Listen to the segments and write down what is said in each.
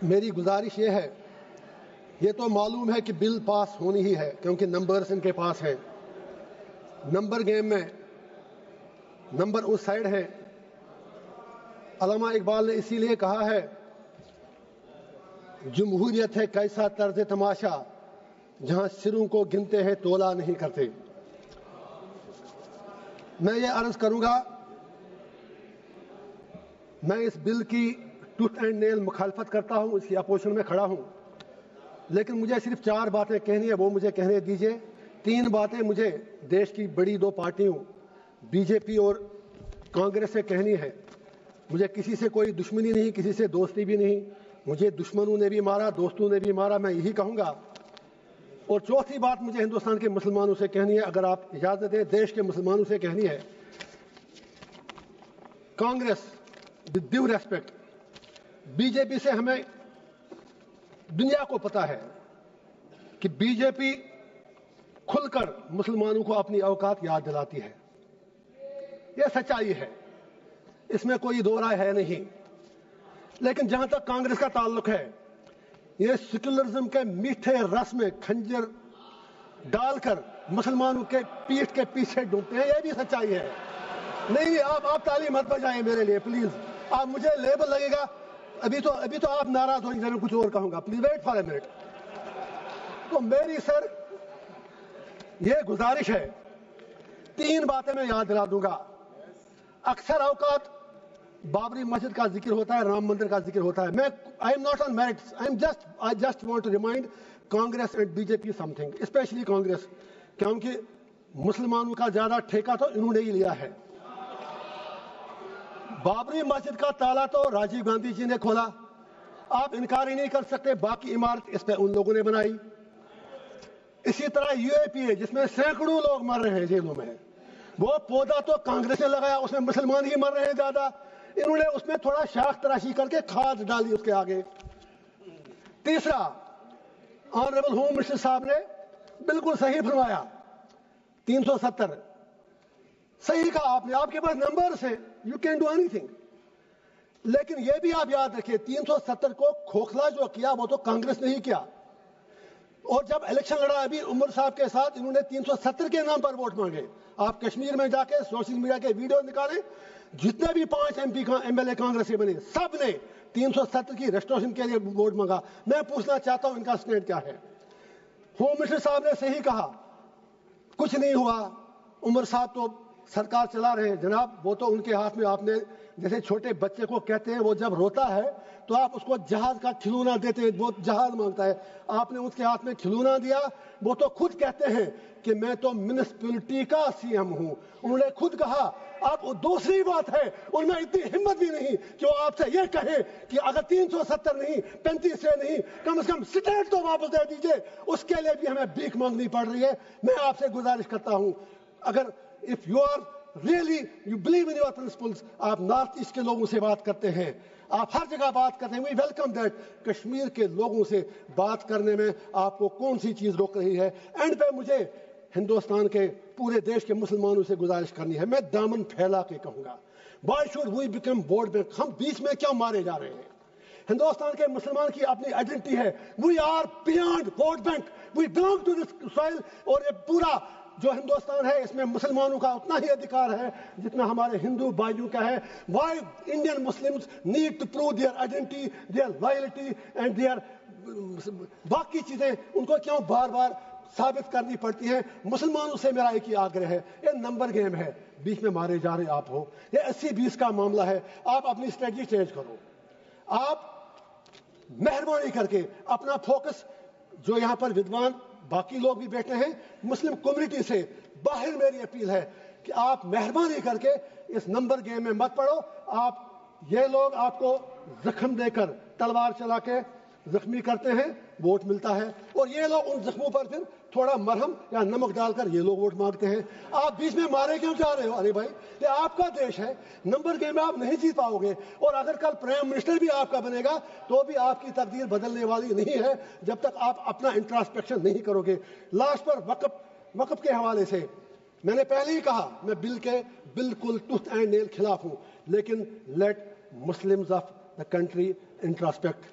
میری گزارش یہ ہے، یہ تو معلوم ہے کہ بل پاس ہونی ہی ہے کیونکہ نمبرز ان کے پاس ہیں. نمبر گیم میں نمبر اس سائڈ ہے. علامہ اقبال نے اسی لیے کہا ہے جمہوریت ہے کیسا طرز تماشا جہاں سروں کو گنتے ہیں تولا نہیں کرتے. میں یہ عرض کروں گا، میں اس بل کی ٹوتھ اینڈ نیل مخالفت کرتا ہوں، اس کی اپوزیشن میں کھڑا ہوں، لیکن مجھے صرف 4 باتیں کہنی ہے، وہ مجھے کہنے دیجئے. 3 باتیں مجھے دیش کی بڑی 2 پارٹیوں بی جے پی اور کانگریس سے کہنی ہے. مجھے کسی سے کوئی دشمنی نہیں، کسی سے دوستی بھی نہیں. مجھے دشمنوں نے بھی مارا، دوستوں نے بھی مارا، میں یہی کہوں گا. اور چوتھی بات مجھے ہندوستان کے مسلمانوں سے کہنی ہے، اگر آپ اجازت دیں دیش کے مسلمانوں سے کہنی ہے. Congress with due respect، B J P سے ہمیں دنیا کو پتا ہے کہ بی جے پی کھل کر مسلمانوں کو اپنی اوقات یاد دلاتی ہے. یہ سچائی ہے، اس میں کوئی دو رائے ہے نہیں. لیکن جہاں تک کانگریس کا تعلق ہے، یہ سیکولرزم کے میٹھے رس میں کھنجر ڈال کر مسلمانوں کے پیٹھ کے پیچھے ڈوبتے ہیں. یہ بھی سچائی ہے. نہیں آپ تعلیم مت بجائیں میرے لیے پلیز. آپ مجھے لیبل لگے گا، ابھی تو آپ ناراض ہوئیں گے، میں کچھ اور کہوں گا. Please wait for a minute. تو میری سر یہ گزارش ہے، 3 باتیں میں یاد دلا دوں گا. اکثر اوقات بابری مسجد کا ذکر ہوتا ہے، رام مندر کا ذکر ہوتا ہے. میں I am not on merits, I just want to remind Congress and B J P something, especially Congress, کیونکہ مسلمانوں کا زیادہ ٹھیکہ تو انہوں نے ہی لیا ہے. بابری مسجد کا تالا تو راجیو گاندھی جی نے کھولا، آپ انکار ہی نہیں کر سکتے. باقی عمارت اس پہ ان لوگوں نے بنائی. اسی طرح یو اے پی اے جس میں سینکڑوں لوگ مر رہے ہیں جیلوں میں، وہ پودا تو کانگریس نے لگایا، اس میں مسلمان ہی مر رہے ہیں زیادہ. انہوں نے اس میں تھوڑا شاخ تراشی کر کے کھاد ڈالی اس کے آگے. تیسرا، آنریبل ہوم منسٹر صاحب نے بالکل صحیح فرمایا، 370 صحیح کہا آپ نے. آپ کے پاس نمبرز ہیں، you can do any thing. لیکن یہ بھی آپ یاد رکھیے 370 کو کھوکھلا جو کیا وہ تو کانگریس نے ہی کیا. اور جب الیکشن لڑا ابھی عمر صاحب کے ساتھ، انہوں نے 370 کے نام پر ووٹ مانگے. آپ کشمیر میں جا کے سوشل میڈیا کے ویڈیو نکالیں، جتنے بھی 5 ایم ایل اے کانگریس کے بنے سب نے 370 کی ریسٹوریشن کے لیے ووٹ مانگا. میں پوچھنا چاہتا ہوں ان کا سٹینڈ کیا ہے. ہوم منسٹر صاحب نے صحیح کہا، کچھ نہیں ہوا. عمر صاحب تو سرکار چلا رہے ہیں جناب، وہ تو ان کے ہاتھ میں. آپ نے جیسے چھوٹے بچے کو کہتے ہیں وہ جب روتا ہے تو آپ اس کو جہاز کا کھلونا دیتے ہیں، وہ جہاز مانگتا ہے. آپ نے اس کے ہاتھ میں کھلونا دیا. وہ تو خود کہتے ہیں کہ میں تو میونسپلٹی کا سی ایم ہوں، انہوں نے خود کہا. اب دوسری بات ہے، ان میں اتنی ہمت بھی نہیں کہ وہ آپ سے یہ کہیں کہ اگر 370 نہیں 35 سے نہیں، کم از کم اسٹیٹ تو واپس دے دیجیے. اس کے لیے بھی ہمیں بھیک مانگنی پڑ رہی ہے. میں آپ سے گزارش کرتا ہوں، اگر if you are really you believe in your principles، آپ نارتھ ایسٹ کے لوگوں سے بات کرتے ہیں، آپ ہر جگہ بات کرتے ہیں، we welcome that. کشمیر کے لوگوں سے بات کرنے میں آپ کو کون سی چیز روک رہی ہے؟ اینڈ پہ مجھے ہندوستان کے پورے دیش کے مسلمانوں سے گزارش کرنی ہے، میں دامن پھیلا کے کہوں گا، why should we become vote bank؟ ہم بیچ میں کیوں مارے جا رہے ہیں؟ ہندوستان کے مسلمان کی اپنی آئیڈینٹی ہے، we are beyond vote bank، we belong to this soil. اور یہ پورا جو ہندوستان ہے اس میں مسلمانوں کا اتنا ہی ادھیکار ہے جتنا ہمارے ہندو بھائیوں کا ہے. why Indian Muslims need to prove their identity, their loyalty and their باقی چیزیں ان کو کیوں بار بار ثابت کرنی پڑتی ہیں؟ مسلمانوں سے میرا ایک ہی آگرہ ہے، یہ نمبر گیم ہے، بیچ میں مارے جا رہے آپ ہو. یہ 80-20 کا معاملہ ہے. آپ اپنی اسٹریٹجی چینج کرو. آپ مہربانی کر کے اپنا فوکس، جو یہاں پر ودوان باقی لوگ بھی بیٹھے ہیں مسلم کمیونٹی سے باہر، میری اپیل ہے کہ آپ مہربانی کر کے اس نمبر گیم میں مت پڑو. آپ یہ لوگ آپ کو زخم دے کر تلوار چلا کے زخمی کرتے ہیں، ووٹ ملتا ہے، اور یہ لوگ ان زخموں پر پھر تھوڑا مرہم یا نمک ڈال کر یہ لوگ ووٹ مانگتے ہیں. آپ بیچ میں مارے کیوں جا رہے ہو؟ ارے بھائی یہ آپ کا دیش ہے، نمبر گیم میں آپ نہیں جیت پاؤ گے. اور اگر کل پرائم منسٹر بھی آپ کا بنے گا تو بھی آپ کی تقدیر بدلنے والی نہیں ہے جب تک آپ اپنا انٹراسپیکشن نہیں کرو گے. لاسٹ پر وقف کے حوالے سے میں نے پہلے ہی کہا، میں بل کے بالکل ٹوتھ اینڈ نیل خلاف ہوں، لیکن let Muslims of the country introspect.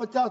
50।